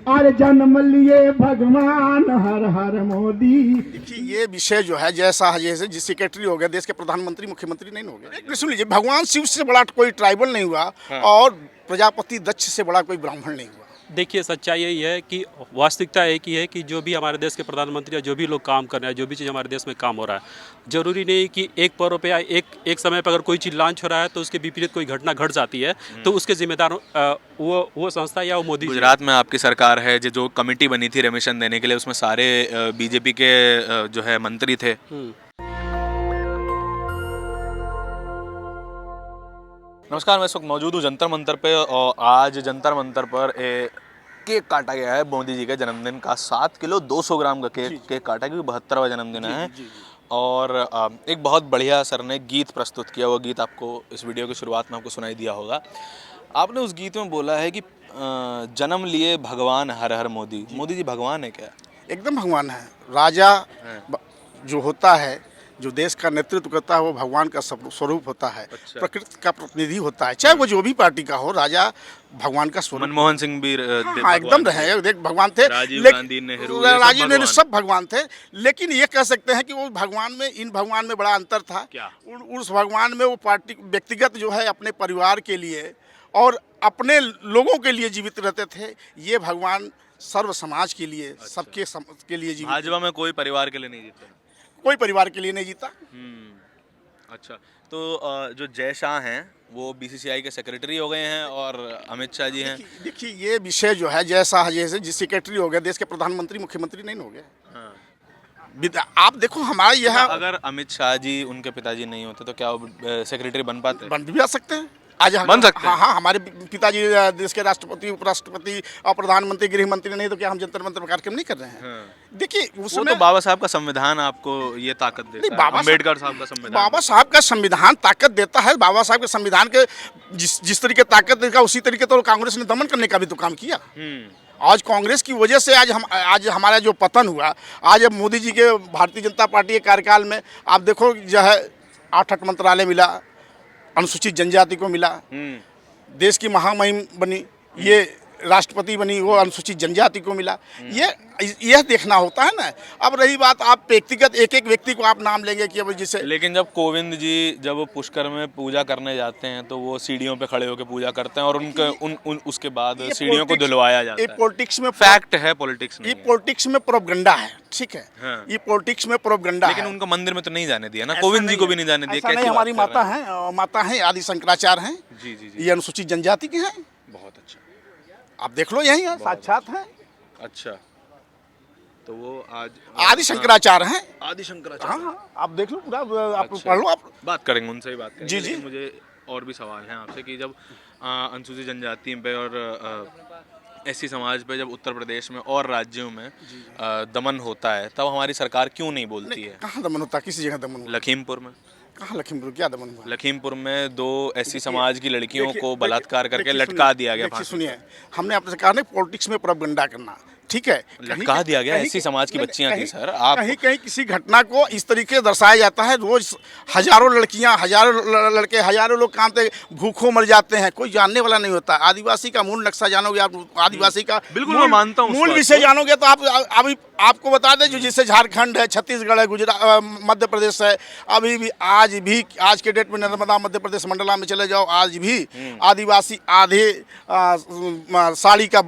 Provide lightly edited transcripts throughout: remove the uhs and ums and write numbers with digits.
अरे जन्म लिए भगवान हर हर मोदी। देखिए ये विषय जो है जैसा है, जैसे जिस सेक्रेटरी हो गया देश के प्रधानमंत्री मुख्यमंत्री नहीं हो गए। सुन लीजिए, भगवान शिव से बड़ा कोई ट्राइबल नहीं हुआ और प्रजापति दक्ष से बड़ा कोई ब्राह्मण नहीं हुआ। देखिए सच्चाई यही है कि वास्तविकता एक ही है कि जो भी हमारे देश के प्रधानमंत्री या जो भी लोग काम कर रहे हैं, जो भी चीज़ हमारे देश में काम हो रहा है, जरूरी नहीं कि एक पर्व पे या एक समय पर अगर कोई चीज़ लॉन्च हो रहा है तो उसके विपरीत कोई घटना घट जाती है तो उसके जिम्मेदार वो संस्था या वो मोदी। गुजरात में आपकी सरकार है जो कमेटी बनी थी रेमिशन देने के लिए, उसमें सारे बीजेपी के जो है मंत्री थे। नमस्कार, मैं इस वक्त मौजूद हूँ जंतर मंतर पे और आज जंतर मंतर पर केक काटा गया है मोदी जी के जन्मदिन का। 7 किलो 200 ग्राम का केक काटा, क्योंकि 72वां जन्मदिन है। और एक बहुत बढ़िया सर ने गीत प्रस्तुत किया। वो गीत आपको इस वीडियो की शुरुआत में आपको सुनाई दिया होगा। आपने उस गीत में बोला है कि जन्म लिए भगवान हर हर मोदी। मोदी जी भगवान है क्या? एकदम भगवान है। राजा जो होता है, जो देश का नेतृत्व करता है, वो भगवान का स्वरूप होता है। अच्छा। प्रकृति का प्रतिनिधि होता है, चाहे वो जो भी पार्टी का हो। राजा भगवान का स्वरूप। मनमोहन सिंह भी हाँ, एकदम रहे, देख भगवान थे। राजीव गांधी, नेहरू, राजीव नेहरू सब भगवान थे। लेकिन ये कह सकते हैं कि वो भगवान में, इन भगवान में बड़ा अंतर था। क्या? उस भगवान में वो पार्टी व्यक्तिगत जो है अपने परिवार के लिए और अपने लोगों के लिए जीवित रहते थे। ये भगवान सर्व समाज के लिए, सबके के लिए जीवित। भाजपा में कोई परिवार के लिए नहीं जीता? कोई परिवार के लिए नहीं जीता। अच्छा, तो जो जय शाह हैं वो बीसीसीआई के सेक्रेटरी हो गए हैं और अमित शाह जी हैं। देखिए ये विषय जो है जैसा है, जैसे जिस सेक्रेटरी हो गया देश के प्रधानमंत्री मुख्यमंत्री नहीं हो गए। आप देखो हमारा यह, अगर अमित शाह जी उनके पिताजी नहीं होते तो क्या वो सेक्रेटरी बन पाते? बन भी आ सकते हैं आज बन सकते हैं। हाँ, हमारे पिताजी देश के राष्ट्रपति, उपराष्ट्रपति और प्रधानमंत्री, गृह मंत्री नहीं तो क्या हम जंतर मंतर कार्यक्रम नहीं कर रहे हैं? देखिए वो तो बाबा साहब का संविधान आपको ये ताकत देता है। अम्बेडकर साहब का संविधान, बाबा साहब का संविधान ताकत देता है। बाबा साहब के संविधान के जिस तरीके ताकत देगा उसी तरीके तो कांग्रेस ने दमन करने का भी तो काम किया। आज कांग्रेस की वजह से आज हमारा जो पतन हुआ, आज अब मोदी जी के भारतीय जनता पार्टी के कार्यकाल में आप देखो जो है 8 मंत्रालय मिला, अनुसूचित जनजाति को मिला, देश की महामहिम बनी, ये राष्ट्रपति बनी, वो अनुसूचित जनजाति को मिला। यह देखना होता है ना। अब रही बात, आप व्यक्तिगत एक एक व्यक्ति को आप नाम लेंगे कि अब जिसे, लेकिन जब कोविंद जी जब पुष्कर में पूजा करने जाते हैं तो वो सीढ़ियों पे खड़े होकर पूजा करते हैं और उनके उसके बाद सीढ़ियों को धुलवाया जाता है। पॉलिटिक्स में फैक्ट है, पॉलिटिक्स ये पॉलिटिक्स में प्रोपगंडा है, ठीक है। हाँ। ये पॉलिटिक्स में प्रोपगंडा है। लेकिन उनको मंदिर में तो नहीं जाने दिया ना, कोविंद जी को भी नहीं जाने दिया। नहीं, हमारी माता हैं आदि शंकराचार्य हैं। जी। ये अनुसूचित जनजाति के हैं। बहुत अच्छा, आप देख लो, यही है, साक्षात हैं। अच्छा, तो वो आज आदि शंकराचार्य हैं। आदि शंकराचार्य। हाँ, आप देख लो पूरा, आप अच्छा। पढ़ लो, आप बात करेंगे, उनसे ही बात करेंगे। जी। लेकिन मुझे और भी सवाल हैं आपसे कि जब अनुसूचित जनजाति पे और एससी समाज पे जब उत्तर प्रदेश में और राज्यों में दमन होता है तब हमारी सरकार क्यों नहीं बोलती है? कहाँ दमन होता? किसी जगह दमन हुआ? लखीमपुर में। कहाँ लखीमपुर? क्या दमन हुआ? लखीमपुर में 2 एससी समाज की लड़कियों को बलात्कार करके लटका दिया गया। सुनिए, हमने आपसे कहा नहीं पॉलिटिक्स में प्रोपगंडा करना, ठीक है। लटका दिया गया, एससी समाज की बच्चियां थी सर। आप कहीं किसी घटना को इस तरीके से दर्शाया जाता है। रोज हजारों लड़कियां, हजारों लड़के, हजारों लोग काम पे भूखों मर जाते हैं, कोई जानने वाला नहीं होता। आदिवासी का मूल नक्शा जानोगे आप, आदिवासी का बिल्कुल मैं मानता हूं, मूल विषय जानोगे तो आप अभी आपको बता दें, जो जैसे झारखंड है, छत्तीसगढ़ है, गुजरात, मध्य प्रदेश है, अभी भी आज के डेट में नर्मदा मध्य प्रदेश मंडला में चले जाओ, आज भी आदिवासी आधे साड़ी का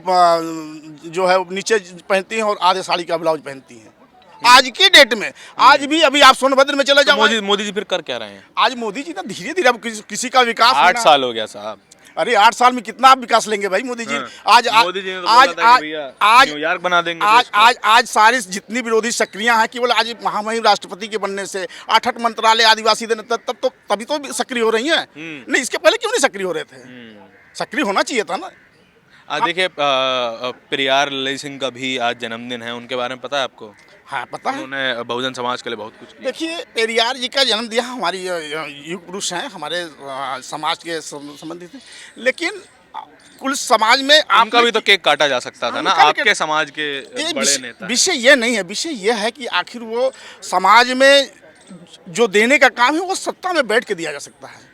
जो है नीचे पहनती हैं और आधे साड़ी का ब्लाउज पहनती हैं। आज के डेट में, आज भी अभी आप सोनभद्र में चले जाओ। मोदी जी फिर कर क्या रहे हैं? आज मोदी जी ना धीरे धीरे अब किसी का विकास 8 साल हो गया साहब। अरे 8 साल में कितना आप विकास लेंगे भाई मोदी जी? मोदी जी ने तो बोला था कि भैया न्यूयॉर्क बना देंगे। आज सारी जितनी विरोधी शक्तियां हैं, केवल आज महामहिम राष्ट्रपति के बनने से 8 मंत्रालय आदिवासी देने तभी तो सक्रिय हो रही हैं। नहीं, इसके पहले क्यों नहीं सक्रिय हो रहे थे? सक्रिय होना चाहिए था ना। देखिए, पेरियार ललित सिंह का भी आज जन्मदिन है, उनके बारे में पता है आपको? हाँ, पता है। उन्होंने बहुजन समाज के लिए बहुत कुछ किया। देखिए, पेरियार जी का जन्म दिया, हमारी युग पुरुष हैं, हमारे समाज के संबंधित हैं। लेकिन कुल समाज में आपका भी तो केक काटा जा सकता था ना, आपके समाज के बड़े नेता। विषय ये नहीं है, विषय ये है कि आखिर वो समाज में जो देने का काम है वो सत्ता में बैठ के दिया जा सकता है।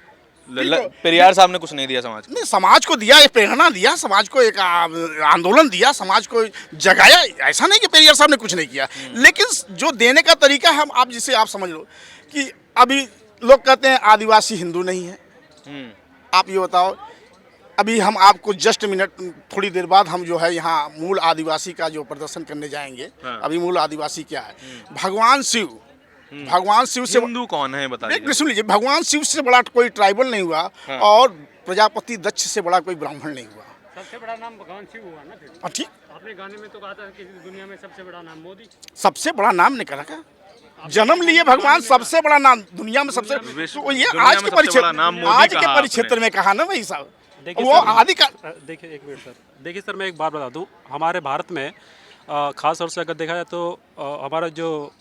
पेरियार साहब ने कुछ नहीं दिया समाज को। नहीं, समाज को दिया, एक प्रेरणा दिया, समाज को एक आंदोलन दिया, समाज को जगाया। ऐसा नहीं कि पेरियार साहब ने कुछ नहीं किया, लेकिन जो देने का तरीका है, हम आप जिसे आप समझ लो कि अभी लोग कहते हैं आदिवासी हिंदू नहीं है। आप ये बताओ, अभी हम आपको जस्ट मिनट थोड़ी देर बाद हम जो है यहाँ मूल आदिवासी का जो प्रदर्शन करने जाएंगे। अभी मूल आदिवासी क्या है? भगवान शिव, भगवान शिव से हिंदू कौन है बताइए। सुन लीजिए, भगवान शिव से बड़ा कोई ट्राइबल नहीं हुआ और प्रजापति दक्ष से बड़ा कोई ब्राह्मण नहीं हुआ। सबसे बड़ा नाम भगवान शिव हुआ ना फिर। ठीक, आपने गाने में तो कहा था कि दुनिया में सबसे बड़ा नाम मोदी। सबसे बड़ा नाम नहीं करा, जन्म लिए भगवान, सबसे बड़ा नाम दुनिया में सबसे, तो ये आज के परिक्षेत्र में कहा ना भाई साहब, वो आदि का। देखिए एक मिनट सर, देखिए सर, मैं एक बात बता दूं, हमारे भारत में खास तौर से अगर देखा जाए तो हमारा जो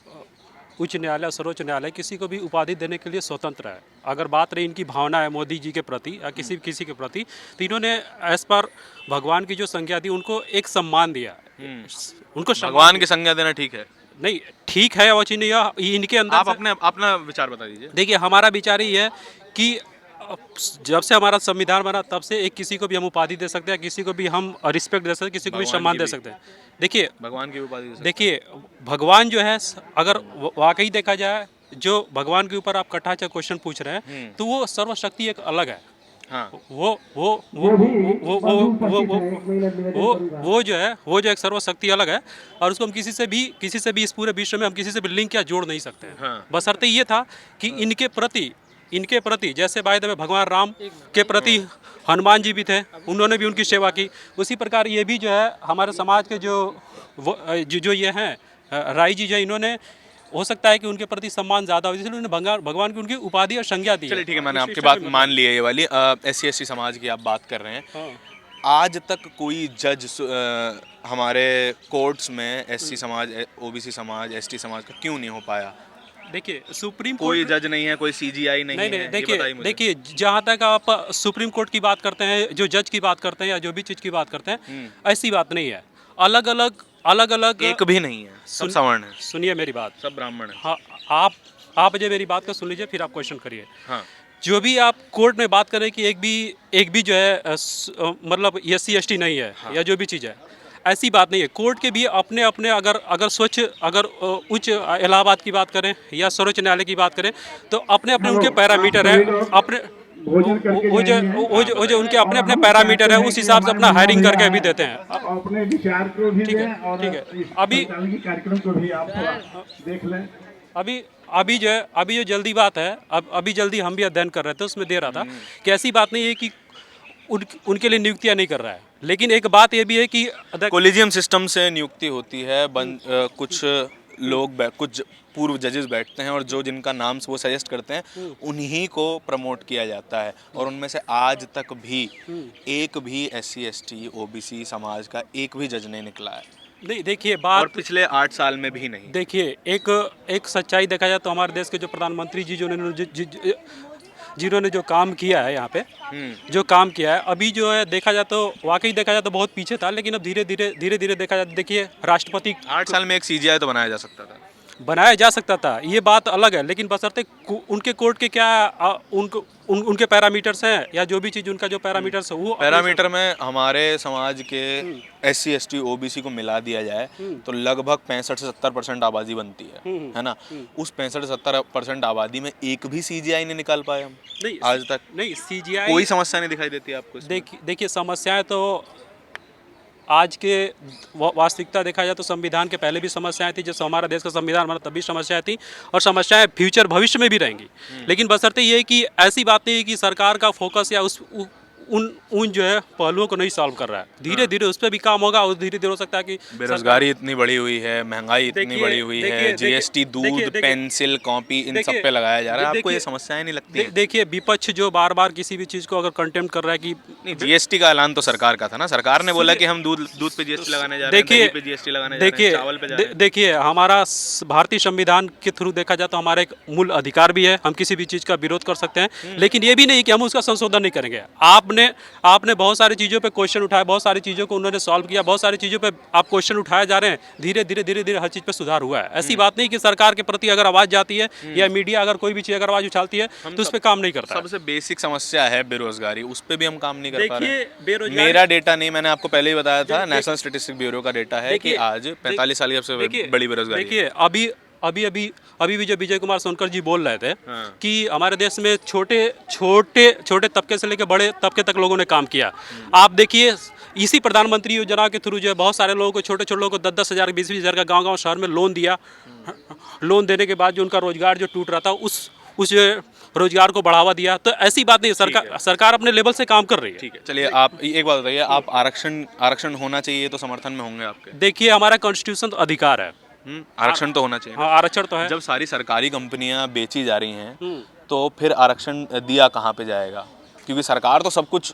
उच्च न्यायालय, सर्वोच्च न्यायालय किसी को भी उपाधि देने के लिए स्वतंत्र है। अगर बात रही इनकी भावना है मोदी जी के प्रति या किसी के प्रति, तो इन्होंने एज पर भगवान की जो संज्ञा दी, उनको एक सम्मान दिया। उनको भगवान की संज्ञा देना ठीक है? नहीं, ठीक है और नहीं, इनके अंदर आप अपना विचार बता दीजिए। देखिए, हमारा विचार ये है कि जब से हमारा संविधान बना तब से एक किसी को भी हम उपाधि दे सकते हैं, किसी को भी हम रिस्पेक्ट दे सकते हैं, किसी को भी सम्मान दे सकते हैं। देखिए, भगवान की उपाधि दे सकते हैं। देखिए, भगवान जो है, अगर वाकई देखा जाए, जो भगवान के ऊपर आप कटाचा क्वेश्चन पूछ रहे हैं, तो वो सर्वशक्ति एक अलग है। हाँ। वो जो है, वो जो एक सर्वशक्ति अलग है, और उसको हम किसी से भी इस पूरे विश्व में हम किसी से भी लिंक या जोड़ नहीं सकते हैं। हाँ। बशर्ते ये था कि इनके प्रति जैसे बाय में भगवान राम के प्रति हनुमान जी भी थे, उन्होंने भी उनकी सेवा की, उसी प्रकार ये भी जो है हमारे समाज के जो ये हैं राय जी जो, इन्होंने हो सकता है कि उनके प्रति सम्मान ज़्यादा हो, इसलिए उन्होंने भगवान की उनकी उपाधि और संज्ञा दी। चलिए ठीक है, मैंने आपकी बात मान ली है। ये वाली SC/ST समाज की आप बात कर रहे हैं। हाँ। आज तक कोई जज हमारे कोर्ट्स में SC समाज, OBC समाज, ST समाज का क्यों नहीं हो पाया? देखिए, सुप्रीम कोई जज नहीं है, कोई CGI नहीं है। देखिए, जहाँ तक आप सुप्रीम कोर्ट की बात करते हैं, जो जज की बात करते हैं या जो भी चीज़ की बात करते हैं, ऐसी बात नहीं है। अलग अलग एक भी नहीं है, सब सवर्ण है। सुनिए मेरी बात, सब ब्राह्मण है। हाँ, आप मुझे मेरी बात को सुन लीजिए, फिर आप क्वेश्चन करिए। हाँ। जो भी आप कोर्ट में बात करें कि एक भी जो है मतलब SC/ST नहीं है। हाँ। या जो भी चीज़ है, ऐसी बात नहीं है। कोर्ट के भी अपने अगर उच्च इलाहाबाद की बात करें या सर्वोच्च न्यायालय की बात करें, तो अपने उनके पैरामीटर है, अपने वो जो उनके अपने पैरामीटर है, उस हिसाब से अपना हायरिंग करके अभी देते हैं। अपने विचार को भी ठीक है, दें और ठीक है। इस अभी कार्यक्रम को भी आप थोड़ा देख लें। अभी जो जल्दी बात है, अभी जल्दी हम भी अध्ययन कर रहे थे, उसमें दे रहा था कि ऐसी बात नहीं है कि उनके लिए नियुक्तियां नहीं कर रहा है, लेकिन एक बात ये भी है कि कोलिजियम सिस्टम से नियुक्ति होती है। कुछ लोग कुछ पूर्व जजेस बैठते हैं और जो जिनका नाम वो सजेस्ट करते हैं उन्हीं को प्रमोट किया जाता है, और उनमें से आज तक भी एक भी SC/ST OBC समाज का एक भी जज नहीं निकला है। नहीं, देखिए बात, और पिछले 8 साल में भी नहीं। देखिए, एक सच्चाई देखा जाए तो हमारे देश के जो प्रधानमंत्री जी जिन्होंने जो काम किया है यहाँ पे, जो काम किया है, अभी जो है देखा जाए तो वाकई देखा जाए तो बहुत पीछे था, लेकिन अब धीरे धीरे देखा जाए, देखिए राष्ट्रपति 8 साल में एक CGI तो बनाया जा सकता था, ये बात अलग है, लेकिन बशर्ते उनके कोर्ट के क्या उनके पैरामीटर्स हैं या जो भी चीज़ उनका जो पैरामीटर्स है, वो पैरामीटर में हमारे समाज के SC/ST OBC को मिला दिया जाए तो लगभग 65 से 70% आबादी बनती है ना। उस 65 से 70% आबादी में एक भी CGI नहीं निकाल पाए हम नहीं, आज तक नहीं। CGI कोई समस्या नहीं दिखाई देती आपको? देखिए, समस्याएं तो आज के वास्तविकता देखा जाए तो संविधान के पहले भी समस्याएं थी, जब हमारा देश का संविधान बना तब भी समस्याएं थी, और समस्याएं फ्यूचर भविष्य में भी रहेंगी। लेकिन बशर्ते ये है कि ऐसी बात नहीं है कि सरकार का फोकस या उन जो है पहलुओं को नहीं सॉल्व कर रहा है। धीरे धीरे उस पर भी काम होगा, और धीरे धीरे हो सकता है कि बेरोजगारी इतनी बढ़ी हुई है, महंगाई इतनी बढ़ी हुई है, GST दूध, पेंसिल, कॉपी, इन सब पे लगाया जा रहा है। आपको ये समस्याएं नहीं लगती? देखिए, विपक्ष जो बार बार किसी भी चीज को अगर कंटेम्प्ट कर रहा है कि नहीं, GST का ऐलान तो सरकार का था ना, सरकार ने बोला कि हम दूध पे GST लगाने जा रहे हैं, दही पे GST लगाने जा रहे हैं, चावल पे जा रहे हैं। देखिए, हमारा भारतीय संविधान के थ्रू देखा जाए तो हमारा एक मूल अधिकार भी है, हम किसी भी चीज का विरोध कर सकते हैं, लेकिन ये भी नहीं कि हम उसका संशोधन नहीं करेंगे। आप आपने बहुत सारी चीज़ों पे क्वेश्चन उठाया, बहुत सारी चीज़ों को उन्होंने सॉल्व किया, बहुत सारी चीज़ों पे आप क्वेश्चन उठाए जा रहे हैं। धीरे धीरे हर चीज़ पे सुधार हुआ है। ऐसी बात नहीं कि सरकार के प्रति अगर आवाज़ जाती है या मीडिया अगर कोई भी चीज़ अगर आवाज़ उछालती है तो उस पर काम नहीं करता। सबसे बेसिक समस्या है बेरोजगारी, उस पर भी हम काम नहीं कर पा रहे देखिए, हैं। बेरोजगारी- मेरा डेटा नहीं, मैंने आपको पहले ही बताया था, नेशनल स्टैटिस्टिक्स ब्यूरो का डेटा है कि आज 45 साल की सबसे बड़ी बेरोजगारी है। देखिए अभी भी जो विजय कुमार सोनकर जी बोल रहे थे हाँ। कि हमारे देश में छोटे तबके से लेकर बड़े तबके तक लोगों ने काम किया। आप देखिए इसी प्रधानमंत्री योजना के थ्रू जो है बहुत सारे लोगों को, छोटे लोगों को 10-10 हज़ार 20-20 हज़ार का गांव शहर में लोन दिया। लोन देने के बाद जो उनका रोजगार जो टूट रहा था उस रोजगार को बढ़ावा दिया। तो ऐसी बात नहीं, सरकार अपने लेवल से काम कर रही है। ठीक है, चलिए आप एक बात बताइए, आप आरक्षण होना चाहिए तो समर्थन में होंगे आपके? देखिए हमारा कॉन्स्टिट्यूशन अधिकार है। आरक्षण तो होना चाहिए। हाँ, आरक्षण तो है। जब सारी सरकारी कंपनियां बेची जा रही हैं तो फिर आरक्षण दिया कहाँ पे जाएगा? क्योंकि सरकार तो सब कुछ,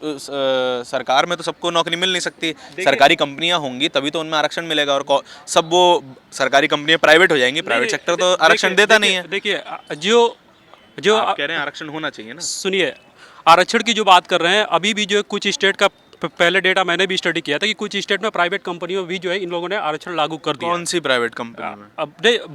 सरकार में तो सबको नौकरी मिल नहीं सकती। सरकारी कंपनियां होंगी तभी तो उनमें आरक्षण मिलेगा, और सब वो सरकारी कंपनियां प्राइवेट हो जाएंगी। प्राइवेट सेक्टर तो आरक्षण देता नहीं है। देखिए जो आप कह रहे हैं आरक्षण होना चाहिए ना। सुनिए, आरक्षण की जो बात कर रहे हैं, अभी भी जो कुछ स्टेट का पहले डेटा मैंने भी स्टडी किया था कि कुछ स्टेट में प्राइवेट कंपनियों भी जो है इन लोगों ने आरक्षण लागू कर दिया। कौन सी प्राइवेट कंपनी में? अब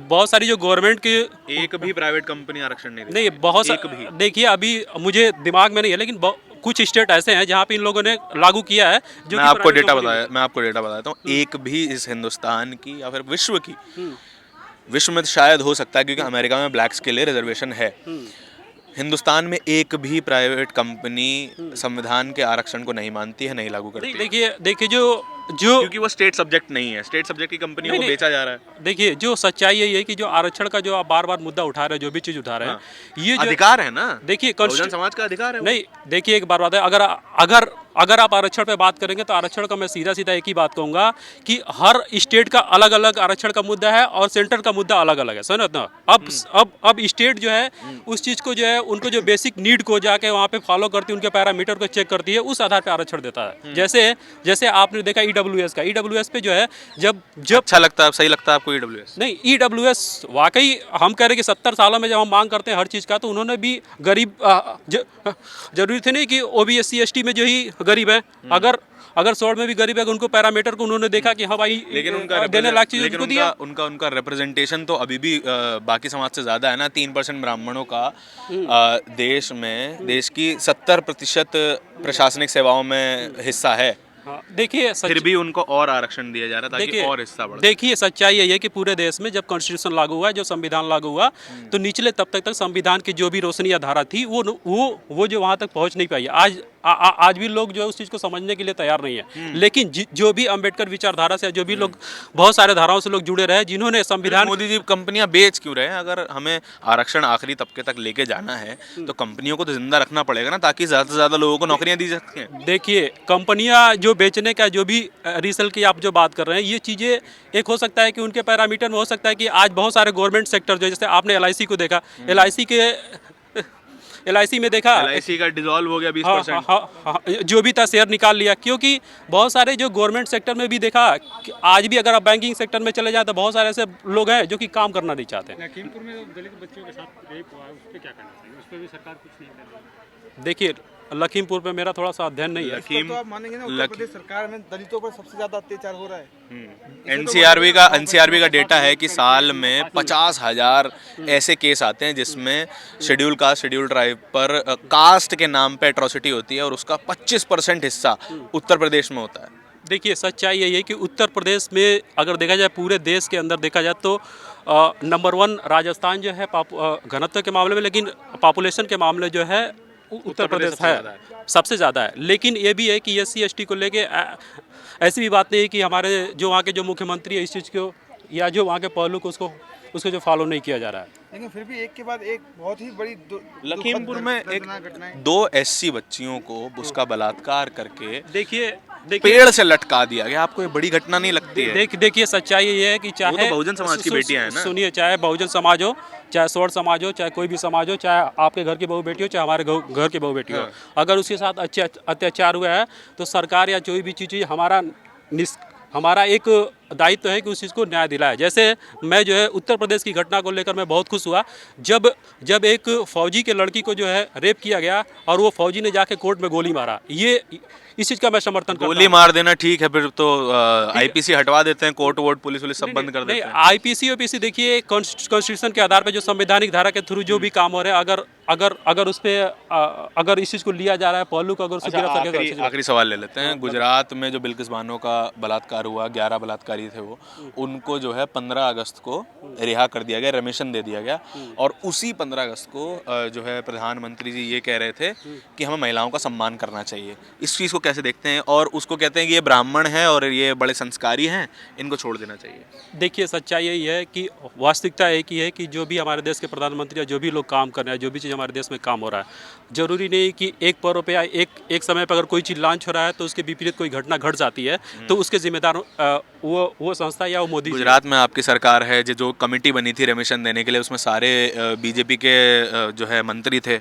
बहुत सारी जो गवर्नमेंट की, एक भी प्राइवेट कंपनी आरक्षण नहीं देती। नहीं बहुत एक भी। देखिए अभी मुझे दिमाग में नहीं है, लेकिन कुछ स्टेट ऐसे हैं जहाँ पे इन लोगों ने लागू किया है। जो मैं आपको डेटा बताता हूँ, एक भी इस हिंदुस्तान की या फिर विश्व में तो शायद हो सकता है, क्योंकि अमेरिका में ब्लैक्स के लिए रिजर्वेशन है। हिंदुस्तान में एक भी प्राइवेट कंपनी संविधान के आरक्षण को नहीं मानती है, नहीं लागू करती है। देखिए जो क्योंकि वो स्टेट सब्जेक्ट नहीं है, स्टेट सब्जेक्ट की कंपनियों को बेचा जा रहा है। देखिए जो सच्चाई यही है कि जो आरक्षण का जो आप बार मुद्दा उठा रहे हैं, जो भी चीज उठा रहे हैं, ये जो अधिकार है ना। देखिए बहुजन समाज का अधिकार है वो। नहीं, देखिए एक बात है, अगर आप आरक्षण पे बात करेंगे तो आरक्षण का मैं सीधा एक ही बात कहूंगा कि हर स्टेट का अलग अलग आरक्षण का मुद्दा है और सेंटर का मुद्दा अलग अलग है। समझ ना? अब स्टेट जो है उस चीज को जो है उनको जो बेसिक नीड को जाके वहाँ पे फॉलो करती है, उनके पैरामीटर को चेक करती है, उस आधार पे आरक्षण देता है। जैसे आपने देखा ईडब्ल्यूएस पे जो है जब अच्छा लगता है, सही लगता है आपको ईडब्ल्यूएस? नहीं, ईडब्ल्यूएस वाकई हम कह रहे हैं कि 70 सालों में जब हम मांग करते हैं हर चीज़ का, तो उन्होंने भी गरीब जरूरी थे नहीं कि ओबीसी एसटी में जो ही गरीब है, अगर 100 में भी गरीब है, उनको पैरामीटर को उन्होंने देखा कि हाँ भाई लेकिन उनका देने लायक चीज़ उनको दिया। उनका रिप्रेजेंटेशन तो अभी भी बाकी समाज से ज़्यादा है ना। 3% ब्राह्मणों का देश की 70% प्रशासनिक सेवाओं में हिस्सा है। देखिए फिर भी उनको और आरक्षण दिया जा रहा है ताकि और हिस्सा बढ़े। देखिए सच्चाई यही है कि पूरे देश में जब कॉन्स्टिट्यूशन लागू हुआ, जो संविधान लागू हुआ, तो निचले तबके तक संविधान की जो भी रोशनी या धारा थी वो जो वहाँ तक पहुँच नहीं पाई। आज भी लोग जो है उस चीज़ को समझने के लिए तैयार नहीं है। लेकिन जो भी अंबेडकर विचारधारा से जो भी लोग, बहुत सारे धाराओं से लोग जुड़े रहे, जिन्होंने संविधान, मोदी जी कंपनियां बेच क्यों रहे हैं? अगर हमें आरक्षण आखिरी तबके तक लेके जाना है तो कंपनियों को तो जिंदा रखना पड़ेगा ना, ताकि ज़्यादा से ज़्यादा लोगों को नौकरियां दी जा सकें। देखिए कंपनियां जो बेचने का जो भी रीसेल की आप जो बात कर रहे हैं, ये चीज़ें एक हो सकता है कि उनके पैरामीटर में हो सकता है कि आज बहुत सारे गवर्नमेंट सेक्टर जो, जैसे आपने LIC को देखा, LIC में देखा, LIC का डिसॉल्व हो गया 20%। हाँ, जो भी था शेयर निकाल लिया, क्योंकि बहुत सारे जो गवर्नमेंट सेक्टर में भी देखा, आज भी अगर आप बैंकिंग सेक्टर में चले जाए तो बहुत सारे ऐसे लोग हैं जो कि काम करना नहीं चाहते। लखीमपुर में दलित बच्चों के साथ रेप हुआ है, उस पर क्या कहना चाहिए? उस पर भी सरकार कुछ नहीं कर रही। देखिए लखीमपुर पे मेरा थोड़ा सा अध्ययन नहीं है। तो आप मानेंगे ना, उत्तर प्रदेश सरकार में दलितों पर सबसे ज्यादा अत्याचार हो रहा है। एनसीआरबी का डेटा है कि साल में 50,000 ऐसे केस आते हैं जिसमें शेड्यूल कास्ट, शेड्यूल ट्राइब पर कास्ट के नाम पे एट्रोसिटी होती है, और उसका 25% हिस्सा उत्तर प्रदेश में होता है। देखिए सच्चाई यही है कि उत्तर प्रदेश में अगर देखा जाए, पूरे देश के अंदर देखा जाए तो नंबर 1 राजस्थान जो है घनत्व के मामले में, लेकिन पॉपुलेशन के मामले जो है उत्तर प्रदेश है, सबसे ज़्यादा है। लेकिन ये भी है कि SC ST को लेके ऐसी भी बात नहीं है कि हमारे जो वहाँ के जो मुख्यमंत्री है इस चीज़ को, या जो वहाँ के पहलू को उसको जो फॉलो नहीं किया जा रहा है। लेकिन फिर भी एक के बाद एक बहुत ही बड़ी लखीमपुर में एक 2 SC बच्चियों को उसका बलात्कार करके देखिए पेड़ से लटका दिया गया। आपको ये बड़ी घटना नहीं लगती है? देखिए सच्चाई ये है कि चाहे वो तो बहुजन समाज की बेटियां हैं ना। सुनिए, चाहे बहुजन समाज हो, चाहे स्वर्ण समाज हो, चाहे कोई भी समाज हो, चाहे आपके घर की बहू बेटी हो, चाहे हमारे घर की बहू बेटी हो, अगर उसके साथ अत्याचार हुआ है तो सरकार या कोई भी चीज़ हमारा एक दायित्व है कि उस चीज़ को न्याय दिलाए। जैसे मैं जो है उत्तर प्रदेश की घटना को लेकर मैं बहुत खुश हुआ जब एक फौजी के लड़की को जो है रेप किया गया और वो फौजी ने जाके कोर्ट में गोली मारा। ये इस चीज़ का मैं समर्थन करता हूं। गोली मार देना ठीक है, फिर तो आईपीसी हटवा देते हैं, कोर्ट वोट पुलिस सब बंद कर देते हैं। आईपीसी ओपीसी देखिए कॉन्स्टिट्यूशन के आधार पे जो संवैधानिक धारा के थ्रू जो भी काम हो रहे हैं, अगर उस पे अगर इस चीज़ को लिया जा रहा है पहलू को अगर उसे गिरफ्तार किया जाए। आखिरी सवाल ले लेते हैं। गुजरात में जो बिल्किस बानो का बलात्कार हुआ, 11 बलात्कारी थे वो, उनको जो है 15 अगस्त को रिहा कर दिया गया, रेमिशन दे दिया गया, और उसी 15 अगस्त को जो है प्रधानमंत्री जी ये कह रहे थे कि हमें महिलाओं का सम्मान करना चाहिए। इस चीज़ को कैसे देखते हैं? और उसको कहते हैं कि ये ब्राह्मण है और ये बड़े संस्कारी हैं, इनको छोड़ देना चाहिए। देखिए सच्चाई यही है कि वास्तविकता एक ही है कि जो भी हमारे देश के प्रधानमंत्री या जो भी लोग काम कर रहे हैं, जो भी चीज़ हमारे देश में काम हो रहा है, जरूरी नहीं कि एक पर्व पे या एक समय पर अगर कोई चीज़ लॉन्च हो रहा है तो उसके विपरीत कोई घटना घट जाती है तो उसके जिम्मेदार वो संस्था या वो मोदी। गुजरात में आपकी सरकार है, जो कमेटी बनी थी रेमिशन देने के लिए, उसमें सारे बीजेपी के जो है मंत्री थे।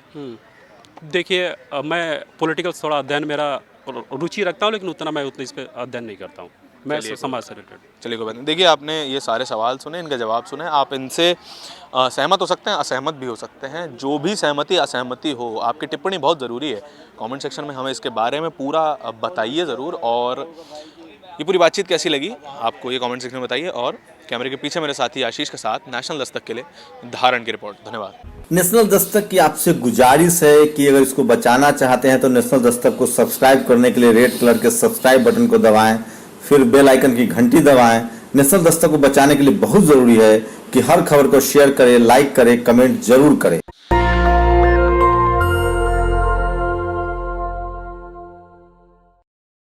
देखिए मैं पॉलिटिकल थोड़ा अध्ययन मेरा रुचि रखता हूँ, लेकिन उतना इस पर अध्ययन नहीं करता हूँ, मैं समाज से रिलेटेड। चलिए कोई बात नहीं। देखिए आपने ये सारे सवाल सुने, इनके जवाब सुने, आप इनसे सहमत हो सकते हैं, असहमत भी हो सकते हैं। जो भी सहमति असहमति हो, आपकी टिप्पणी बहुत ज़रूरी है। कमेंट सेक्शन में हमें इसके बारे में पूरा बताइए ज़रूर, और ये पूरी बातचीत कैसी लगी आपको ये कमेंट सेक्शन में बताइए। और कैमरे के पीछे मेरे साथी आशीष के साथ नेशनल दस्तक के लिए धारण की रिपोर्ट। धन्यवाद। नेशनल दस्तक की आपसे गुजारिश है कि अगर इसको बचाना चाहते हैं तो नेशनल दस्तक को सब्सक्राइब करने के लिए रेड कलर के सब्सक्राइब बटन को दबाएं, फिर बेल आइकन की घंटी दबाएं। नेशनल दस्तक को बचाने के लिए बहुत जरूरी है कि हर खबर को शेयर करें, लाइक करें, कमेंट जरूर करें।